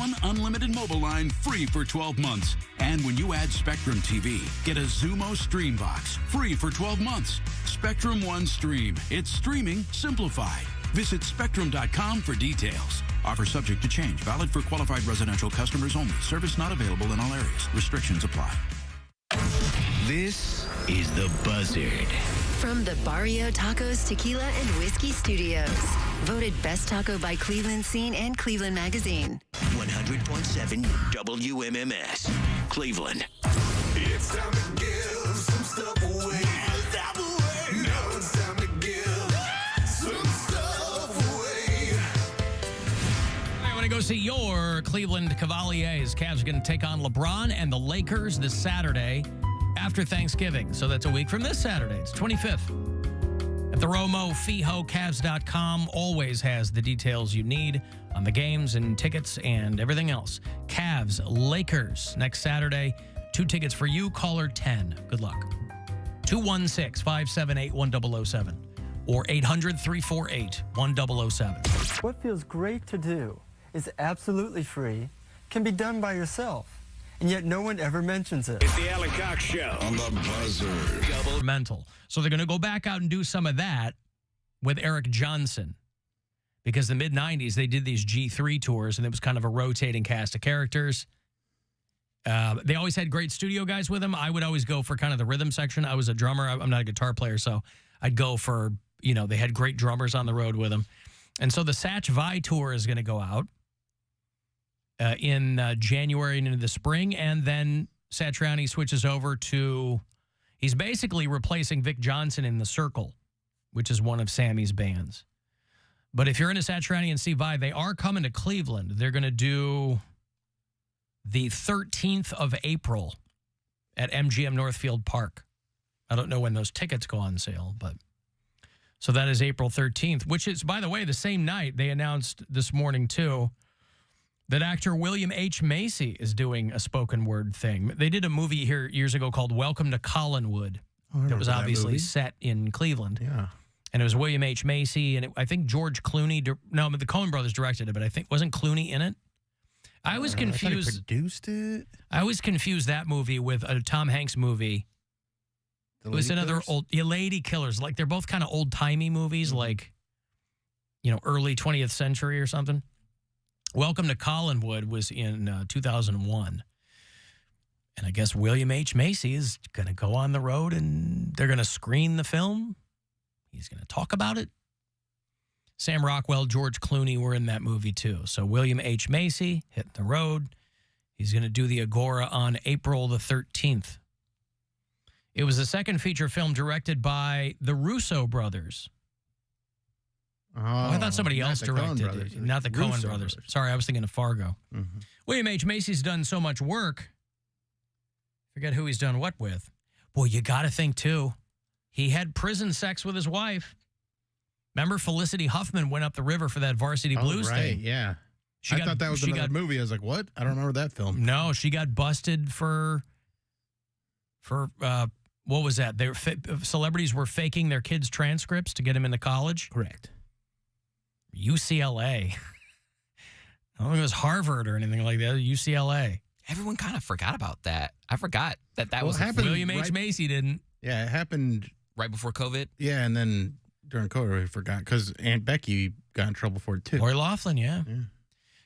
one unlimited mobile line free for 12 months. And when you add Spectrum TV, get a Zumo Stream Box free for 12 months. Spectrum One Stream. It's streaming simplified. Visit Spectrum.com for details. Offer subject to change. Valid for qualified residential customers only. Service not available in all areas. Restrictions apply. This is The Buzzard. From the Barrio Tacos, Tequila, and Whiskey Studios. Voted Best Taco by Cleveland Scene and Cleveland Magazine. 100.7 WMMS, Cleveland. It's time to give some stuff away. Now it's time to give some stuff away. I want to go see your Cleveland Cavaliers. Cavs are going to take on LeBron and the Lakers this Saturday after Thanksgiving. So that's a week from this Saturday. It's 25th. At the Romo, FeeHoCavs.com always has the details you need on the games and tickets and everything else. Cavs, Lakers, next Saturday. 2 tickets for you. Caller 10. Good luck. 216-578-1007 or 800-348-1007. What feels great to do is absolutely free, can be done by yourself, and yet no one ever mentions it. It's the Alan Cox Show on The Buzzard. Mental. So they're going to go back out and do some of that with Eric Johnson. Because the mid-'90s, they did these G3 tours, and it was kind of a rotating cast of characters. They always had great studio guys with them. I would always go for kind of the rhythm section. I was a drummer. I'm not a guitar player, so I'd go for, they had great drummers on the road with them. And so the Satch Vi tour is going to go out in January and into the spring, and then Satriani switches over to, he's basically replacing Vic Johnson in The Circle, which is one of Sammy's bands. But if you're into Satriani and C. Vi, they are coming to Cleveland. They're going to do the 13th of April at MGM Northfield Park. I don't know when those tickets go on sale, but so that is April 13th, which is, by the way, the same night they announced this morning, too, that actor William H. Macy is doing a spoken word thing. They did a movie here years ago called Welcome to Collinwood. That was obviously set in Cleveland. Yeah. And it was William H. Macy, and I think George Clooney, but the Coen brothers directed it, but I think, wasn't Clooney in it? I was confused. I thought he produced it. I always confused that movie with a Tom Hanks movie. It was another Lady Killers. Like, they're both kind of old-timey movies, like, early 20th century or something. Welcome to Collinwood was in 2001. And I guess William H. Macy is going to go on the road, and they're going to screen the film. He's going to talk about it. Sam Rockwell, George Clooney were in that movie, too. So William H. Macy hitting the road. He's going to do the Agora on April the 13th. It was the second feature film directed by the Russo brothers. Oh, I thought somebody else directed it, not the Coen brothers. Sorry, I was thinking of Fargo. Mm-hmm. William H. Macy's done so much work. Forget who he's done what with. Boy, you got to think, too. He had prison sex with his wife. Remember, Felicity Huffman went up the river for that Varsity Blues thing. Yeah. I thought that was another movie. I was like, what? I don't remember that film. No, she got busted for what was that? Celebrities were faking their kids' transcripts to get them into college. Correct. UCLA. I don't think it was Harvard or anything like that. UCLA. Everyone kind of forgot about that. I forgot that was happened. William H. Macy didn't. Yeah, it happened right before COVID. Yeah, and then during COVID, I forgot because Aunt Becky got in trouble for it too. Lori Loughlin, yeah.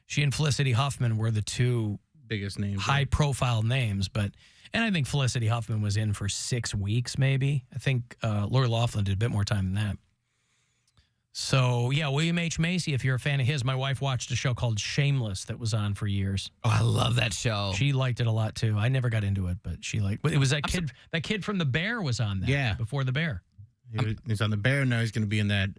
She and Felicity Huffman were the two biggest names, high-profile names. And I think Felicity Huffman was in for 6 weeks, maybe. I think Lori Loughlin did a bit more time than that. So, yeah, William H. Macy, if you're a fan of his, my wife watched a show called Shameless that was on for years. Oh, I love that show. She liked it a lot, too. I never got into it, but she liked it. It was that kid from The Bear was on that. Yeah. Before The Bear. He's on The Bear. Now he's going to be in that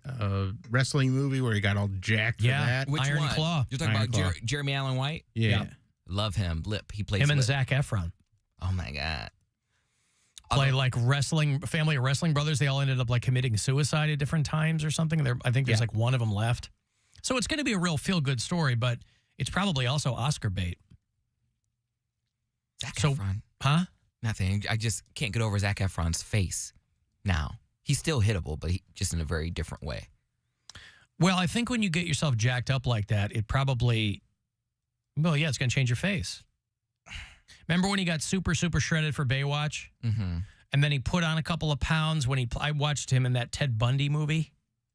wrestling movie where he got all jacked for that. Which Iron one? Claw. You're talking about Jeremy Allen White? Yeah. Love him. He plays him and Lip. Zac Efron. Oh, my God. Play like family of wrestling brothers. They all ended up like committing suicide at different times or something. I think there's like one of them left. So it's going to be a real feel-good story, but it's probably also Oscar bait. Zac Efron. Huh? Nothing. I just can't get over Zac Efron's face now. He's still hittable, but just in a very different way. Well, I think when you get yourself jacked up like that, it probably Well, yeah, it's going to change your face. Remember when he got super shredded for Baywatch? Mm-hmm. And then he put on a couple of pounds when I watched him in that Ted Bundy movie.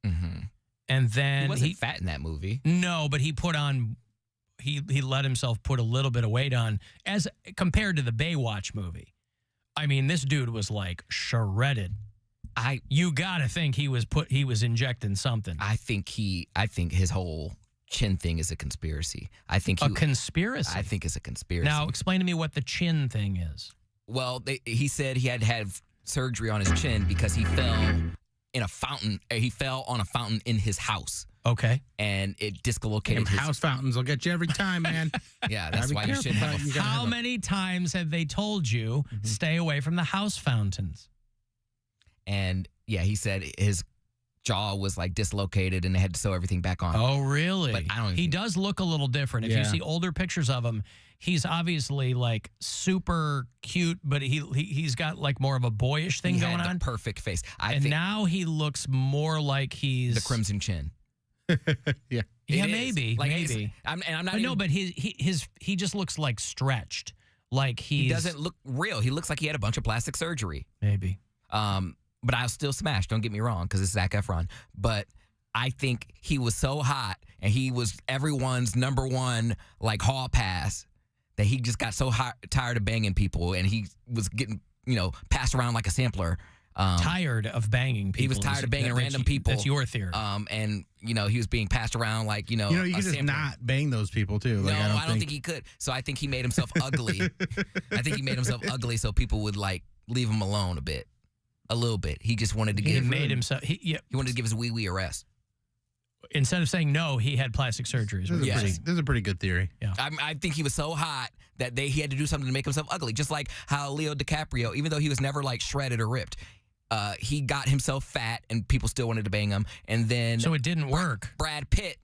Mm-hmm. And then he wasn't fat in that movie. No, but he put on, he let himself put a little bit of weight on as compared to the Baywatch movie. I mean, this dude was like shredded. You got to think he was injecting something. I think his whole chin thing is a conspiracy. I think a conspiracy. I think it's a conspiracy. Now, explain to me what the chin thing is. Well, he said he had to have surgery on his chin because he fell in a fountain. He fell on a fountain in his house. Okay. And it dislocated his house fountains will get you every time, man. Yeah, that's why you shouldn't have a How many times have they told you stay away from the house fountains? And yeah, he said his jaw was like dislocated and they had to sew everything back on. Oh, really? But I don't. He does look a little different. If you see older pictures of him, he's obviously like super cute, but he's got like more of a boyish thing going on. Perfect face. And now he looks more like he's the Crimson Chin. Yeah. Yeah, maybe. Like maybe. I'm not. No, but he just looks like stretched. Like he doesn't look real. He looks like he had a bunch of plastic surgery. Maybe. But I'll still smash. Don't get me wrong, because it's Zac Efron. But I think he was so hot, and he was everyone's number one like hall pass that he just got so tired of banging people, and he was getting passed around like a sampler. Tired of banging people. He was tired of banging random people. That's your theory. And he was being passed around like you can just not bang those people too. Like, no, I don't think he could. So I think he made himself ugly. I think he made himself ugly so people would like leave him alone a bit. A little bit. He just wanted to give. He wanted to give his wee a rest. Instead of saying no, he had plastic surgery. This is a pretty good theory. Yeah, I think he was so hot that he had to do something to make himself ugly. Just like how Leo DiCaprio, even though he was never like shredded or ripped, he got himself fat and people still wanted to bang him. And then so it didn't work. Brad Pitt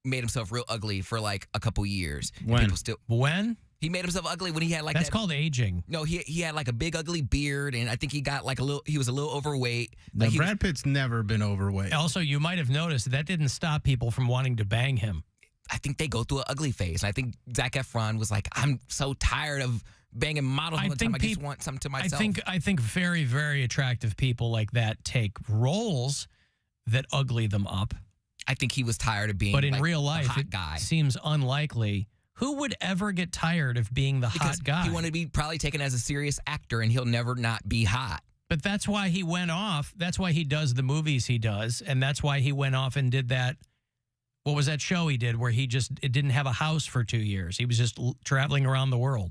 made himself real ugly for like a couple years. When? He made himself ugly when he had like that's called aging. No, he had like a big ugly beard, and I think he got like he was a little overweight. Now, Brad Pitt's never been overweight. Also, you might have noticed that didn't stop people from wanting to bang him. I think they go through an ugly phase. And I think Zac Efron was like, I'm so tired of banging models all the time. I just want something to myself. I think very, very attractive people like that take roles that ugly them up. I think he was tired of being but in like real life, hot guy. It seems unlikely. Who would ever get tired of being the hot guy? He wanted to be probably taken as a serious actor, and he'll never not be hot. But that's why he went off. That's why he does the movies he does, and that's why he went off and did that. What was that show he did where it didn't have a house for 2 years? He was just traveling around the world.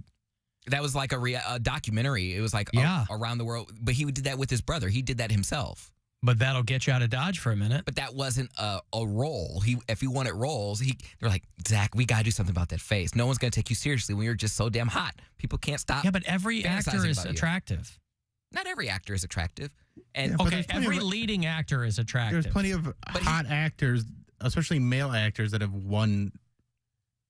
That was like a documentary. It was like around the world. But he did that with his brother. He did that himself. But that'll get you out of Dodge for a minute. But that wasn't a role. If he wanted roles, they're like, Zach, we got to do something about that face. No one's going to take you seriously when you're just so damn hot. People can't stop. Yeah, but every actor is attractive. Not every actor is attractive. And every leading actor is attractive. There's plenty of hot actors, especially male actors, that have won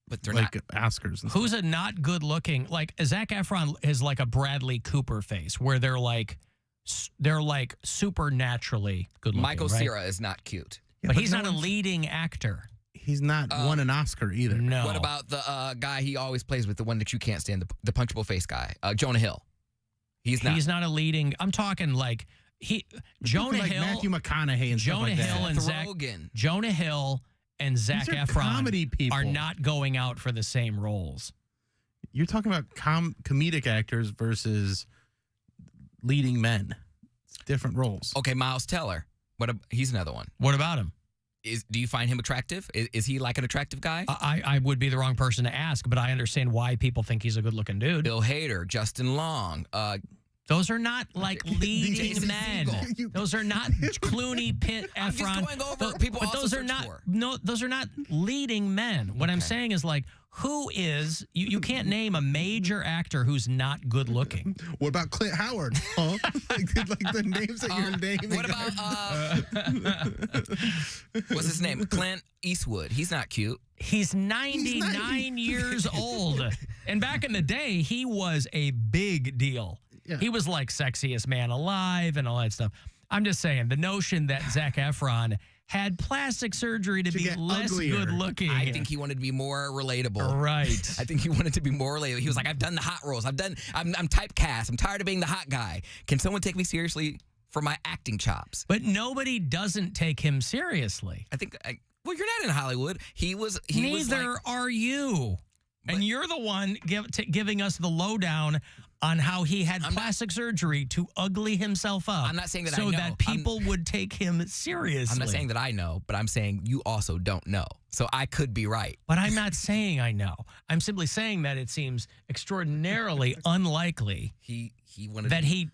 but they're like not Oscars. Who's a not good looking? Like Zac Efron is like a Bradley Cooper face where they're like supernaturally good looking. Michael Cera is not cute. Yeah, but he's not a leading actor. He's not won an Oscar either. No. What about the guy he always plays with, the one that you can't stand, the punchable face guy, Jonah Hill? He's not a leading. I'm talking like Jonah like Hill, Matthew McConaughey, and Jonah stuff like Hill that. Jonah Hill and Zac Efron comedy people. Are not going out for the same roles. You're talking about comedic actors versus leading men. It's different roles. Okay, Miles Teller. He's another one. What about him? Do you find him attractive? Is he like an attractive guy? I would be the wrong person to ask, but I understand why people think he's a good-looking dude. Bill Hader, Justin Long. Those are not like leading men. Those are not Clooney, Pitt, Efron. I'm just going over people. But those are not. No, those are not leading men. What I'm saying is like, who is? You can't name a major actor who's not good looking. What about Clint Howard? Huh? like the names that you're naming. What about what's his name? Clint Eastwood. He's not cute. He's 99 years old, and back in the day, he was a big deal. Yeah. He was like sexiest man alive and all that stuff. I'm just saying, the notion that Zac Efron had plastic surgery to be get less uglier. good looking. I think he wanted to be more relatable. Right. I think he wanted to be more relatable. He was like, I've done the hot roles. I'm typecast. I'm tired of being the hot guy. Can someone take me seriously for my acting chops? But nobody doesn't take him seriously. Well, you're not in Hollywood. He was Neither like, are you. And you're the one giving us the lowdown on how he had plastic surgery to ugly himself up. I'm not saying that I so know. that people would take him seriously. I'm not saying that I know, but I'm saying you also don't know. So I could be right. But I'm not saying I know. I'm simply saying that it seems extraordinarily unlikely He wanted that he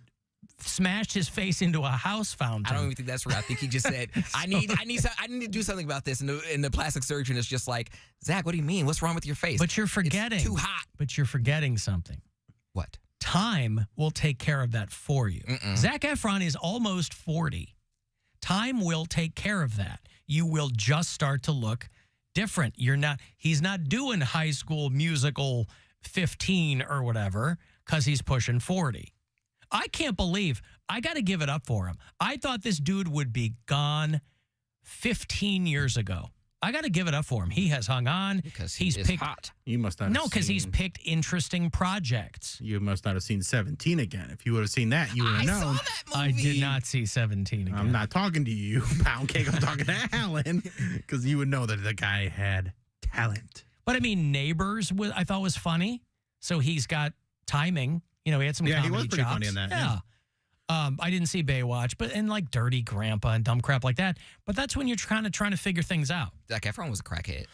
smashed his face into a house fountain. I don't even think that's real. I think he just said, I need to do something about this. And the plastic surgeon is just like, Zach, what do you mean? What's wrong with your face? But you're forgetting. It's too hot. But you're forgetting something. What? Time will take care of that for you. Zac Efron is almost 40. Time will take care of that. You will just start to look different. He's not doing High School Musical 15 or whatever because he's pushing 40. I can't believe, I got to give it up for him. I thought this dude would be gone 15 years ago. I got to give it up for him. He has hung on. Because he's hot. You must not. No, because he's picked interesting projects. You must not have seen 17 again. If you would have seen that, you would have known. I saw that movie. I did not see 17 again. I'm not talking to you, Poundcake. I'm talking to Alan, because you would know that the guy had talent. But I mean, Neighbors I thought was funny. So he's got timing. You know, he had some comedy he was pretty chops. funny in that. Yeah. I didn't see Baywatch, and like Dirty Grandpa and dumb crap like that. But that's when you're kind of trying to figure things out. Zac Efron was a crackhead.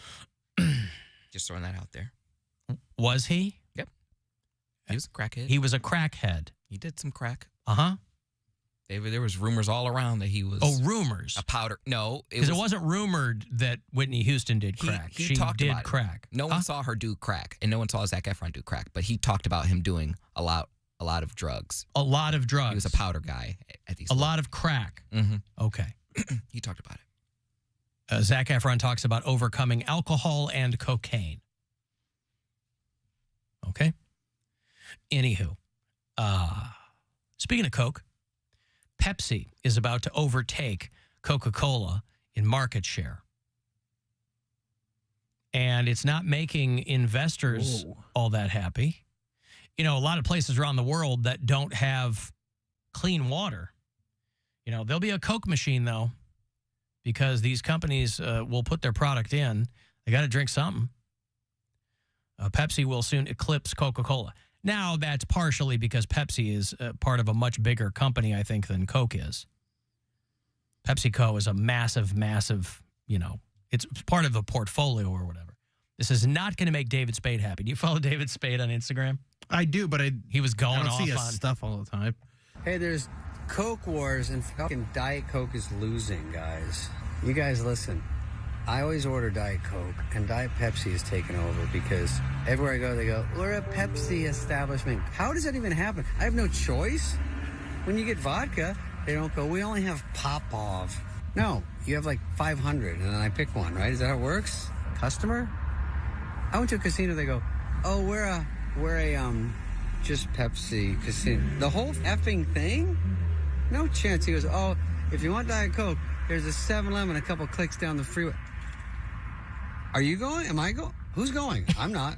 Just throwing that out there. Was he? Yep. He was a crackhead. He was a crackhead. He did some crack. Uh-huh. There was rumors all around that he was rumors. a powder. No, Because it wasn't rumored that Whitney Houston did crack. He She talked did about it. crack. No one saw her do crack, and no one saw Zac Efron do crack. But he talked about him doing a lot of drugs. A lot of drugs. He was a powder guy at these. A lot of crack. Mm-hmm. Okay. He talked about it. Zac Efron talks about overcoming alcohol and cocaine. Okay. Anywho, speaking of Coke, Pepsi is about to overtake Coca-Cola in market share. And it's not making investors all that happy. You know, a lot of places around the world that don't have clean water. You know, there'll be a Coke machine, though, because these companies will put their product in. They got to drink something. Pepsi will soon eclipse Coca-Cola. Now, that's partially because Pepsi is part of a much bigger company, I think, than Coke is. PepsiCo is a massive, massive, it's part of a portfolio or whatever. This is not going to make David Spade happy. Do you follow David Spade on Instagram? I do, but he was going I don't off see his on stuff all the time. Hey, there's Coke wars and fucking Diet Coke is losing, guys. You guys listen. I always order Diet Coke, and Diet Pepsi is taking over because everywhere I go, they go, we're a Pepsi establishment. How does that even happen? I have no choice. When you get vodka, they don't go, we only have Popov. No, you have like 500, and then I pick one, right? Is that how it works? Customer? I went to a casino, they go, oh, we're a just Pepsi casino. The whole effing thing? No chance. He goes, oh, if you want Diet Coke, there's a 7-Eleven a couple clicks down the freeway. Are you going? Am I going? Who's going? I'm not.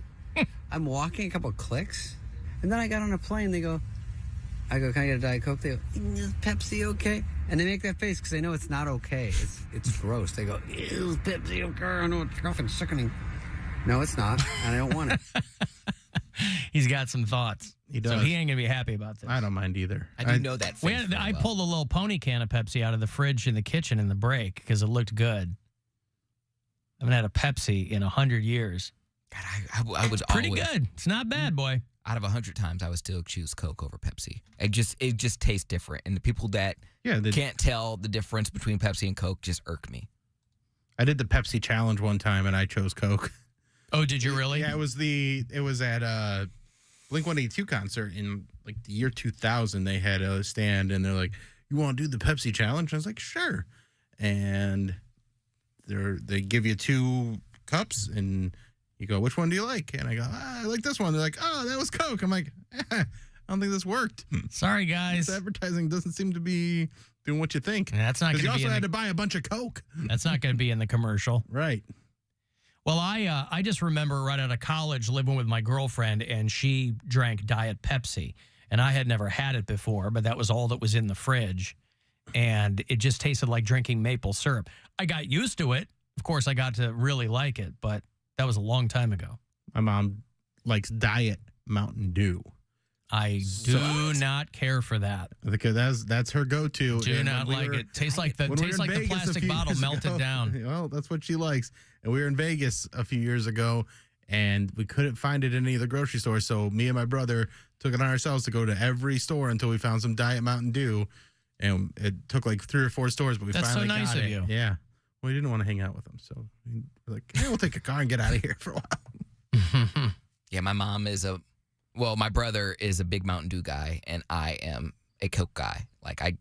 I'm walking a couple clicks. And then I got on a plane. I go, can I get a Diet Coke? They go, is Pepsi okay? And they make that face because they know it's not okay. It's gross. They go, is Pepsi okay? I know it's rough and sickening. No, it's not. And I don't want it. He's got some thoughts. He does. So he ain't going to be happy about this. I don't mind either. I do know that. I pulled a little pony can of Pepsi out of the fridge in the kitchen in the break because it looked good. I haven't had a Pepsi in 100 years. God, I was pretty always, good. It's not bad, boy. Out of 100 times, I would still choose Coke over Pepsi. It just tastes different, and the people that can't tell the difference between Pepsi and Coke just irk me. I did the Pepsi challenge one time, and I chose Coke. Oh, did you really? Yeah, it was at a Blink-182 concert in like the year 2000. They had a stand, and they're like, "You want to do the Pepsi challenge?" I was like, "Sure." And they give you 2 cups, and you go, "Which one do you like?" And I go, "I like this one." They're like, "Oh, that was Coke." I'm like, I don't think this worked. Sorry, guys. This advertising doesn't seem to be doing what you think. And that's not Because going you to be also had in to buy a bunch of Coke. that's not going to be in the commercial. Right. Well, I just remember right out of college living with my girlfriend, and she drank Diet Pepsi, and I had never had it before, but that was all that was in the fridge, and it just tasted like drinking maple syrup. I got used to it. Of course, I got to really like it, but that was a long time ago. My mom likes Diet Mountain Dew. I do not care for that. Because that's her go-to. Do not like it. Tastes like the plastic bottle melted down. Well, that's what she likes. And we were in Vegas a few years ago, and we couldn't find it in any of the grocery stores. So me and my brother took it on ourselves to go to every store until we found some Diet Mountain Dew. And it took like 3 or 4 stores, but we finally got it. That's so nice of you. Yeah. Well, we didn't want to hang out with them, so we were like, yeah, we'll take a car and get out of here for a while. Yeah, my mom is my brother is a big Mountain Dew guy, and I am a Coke guy. Like I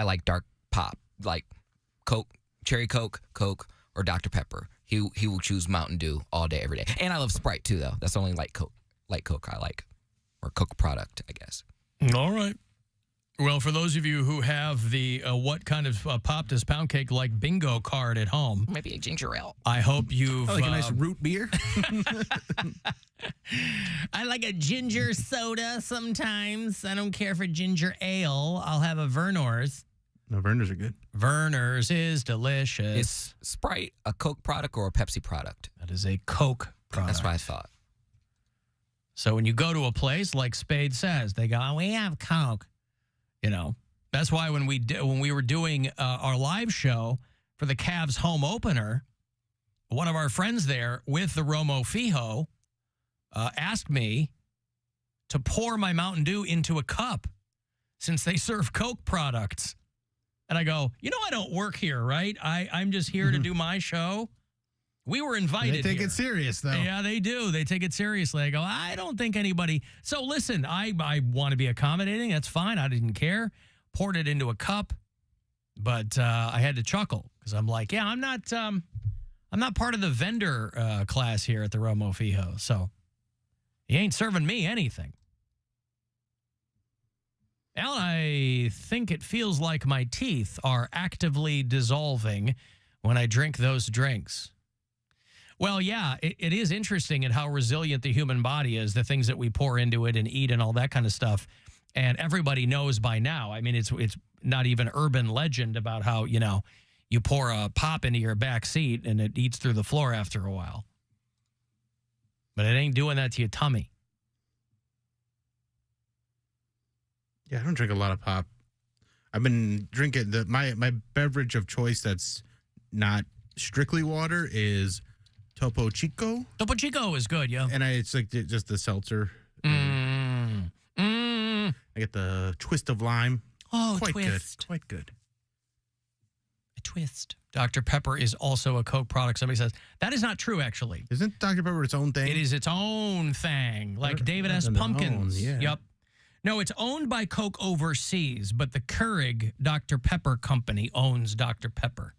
like dark pop, like Coke, cherry Coke, or Dr. Pepper. He will choose Mountain Dew all day, every day. And I love Sprite too, though. That's the only light Coke I like, or Coke product, I guess. All right. Well, for those of you who have the what kind of pop does Poundcake like bingo card at home, Maybe a ginger ale. I hope you've... I like a nice root beer. I like a ginger soda sometimes. I don't care for ginger ale. I'll have a Vernor's. No, Verner's are good. Verner's is delicious. Is Sprite a Coke product or a Pepsi product? That is a Coke product. That's what I thought. So when you go to a place, like Spade says, they go, we have Coke. You know, that's why when we were doing our live show for the Cavs home opener, one of our friends there with the Romo Fijo asked me to pour my Mountain Dew into a cup since they serve Coke products. And I go, I don't work here, right? I'm just here to do my show. We were invited. They take it serious, though. Yeah, they do. They take it seriously. I go, I don't think anybody. So listen, I want to be accommodating. That's fine. I didn't care. Poured it into a cup, but I had to chuckle because I'm like, yeah, I'm not part of the vendor class here at the Romo Fijo. So he ain't serving me anything. Alan, I think it feels like my teeth are actively dissolving when I drink those drinks. Well, yeah, it is interesting at how resilient the human body is, the things that we pour into it and eat and all that kind of stuff. And everybody knows by now. I mean, it's not even urban legend about how, you pour a pop into your back seat and it eats through the floor after a while. But it ain't doing that to your tummy. Yeah, I don't drink a lot of pop. I've been drinking my beverage of choice that's not strictly water is Topo Chico. Topo Chico is good, yeah. And it's like just the seltzer. I get the twist of lime. Oh, quite twist. Good. Quite good. A twist. Dr. Pepper is also a Coke product. Somebody says, that is not true, actually. Isn't Dr. Pepper its own thing? It is its own thing, like David S. Pumpkins. Yeah. Yep. No, it's owned by Coke overseas, but the Keurig Dr. Pepper company owns Dr. Pepper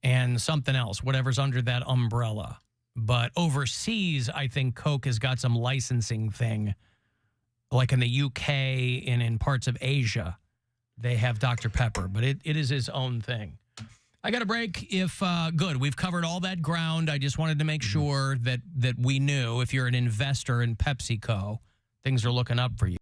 and something else, whatever's under that umbrella. But overseas, I think Coke has got some licensing thing, like in the UK and in parts of Asia. They have Dr. Pepper, but it is its own thing. I got a break. Good, we've covered all that ground. I just wanted to make sure that we knew if you're an investor in PepsiCo, things are looking up for you.